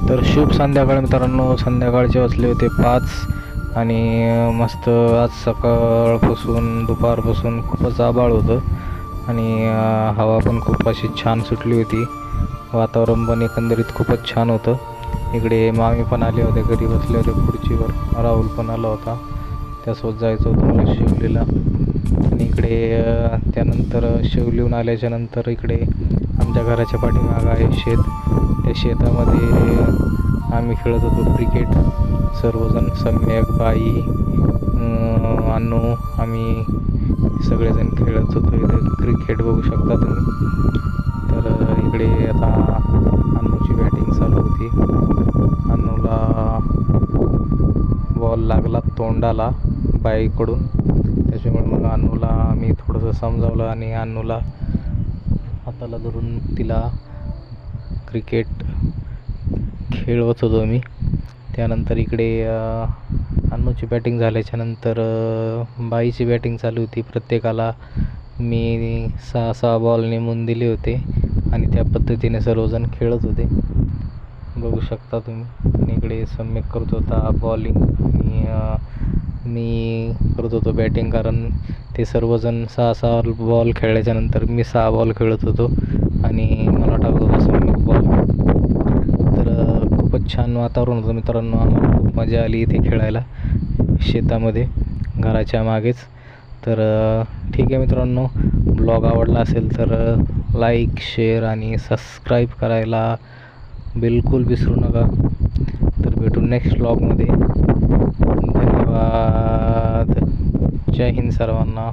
तर शुभ संध्याकाळ मित्रांनो. संध्याकाळचे वाजले होते 5 आणि मस्त आज सकाळपासून दुपारपासून खूपच आभाळ होतं आणि हवा पण खूप अशी छान सुटली होती. वातावरण पण एकंदरीत खूपच छान होतं. इकडे मामी पण आले होते, घरी बसले होते खुर्चीवर. राहुल पण आला होता, त्यासोबत जायचं होतं मला शिवलीला. आणि इकडे त्यानंतर शिवलीहून आल्याच्यानंतर इकडे आमच्या घराच्या पाठीमागं आहे शेत. त्या शेतामध्ये आम्ही खेळत होतो क्रिकेट सर्वजण. सम्यक, बाई, अन्नू, आम्ही सगळेजण खेळत होतो इथे क्रिकेट, बघू शकता तुम्ही. तर इकडे आता अन्नूची बॅटिंग चालू होती. अन्नूला बॉल लागला तोंडाला बाईकडून, त्याच्यामुळे मग अन्नूला मी थोडंसं समजावलं आणि अन्नूला हाताला धरून तिला क्रिकेट खेळवत होतो मी. त्यानंतर इकडे अन्नूची बॅटिंग झाल्याच्यानंतर बाईची बॅटिंग चालू होती. प्रत्येकाला मी 6-6 बॉल नेमून दिले होते आणि त्या पद्धतीने सर्वजण खेळत होते, बघू शकता तुम्ही. आणि इकडे सम्यक करत होता बॉलिंग आणि मी करत होतो बॅटिंग, कारण ते सर्वजण 6-6 बॉल खेळल्याच्यानंतर मी 6 बॉल खेळत होतो आणि मला टाकत होता सम्यक बॉल. तर खूपच छान वातावरण होतं मित्रांनो. आम्हाला खूप मजा आली इथे खेळायला शेतामध्ये, घराच्या मागेच. तर ठीक आहे मित्रांनो, ब्लॉग आवडला असेल तर लाईक, शेअर आणि सबस्क्राईब करायला बिलकुल विसरू नका. तर भेटू नेक्स्ट ब्लॉगमध्ये. धन्यवाद. जय हिंद सर्वांना.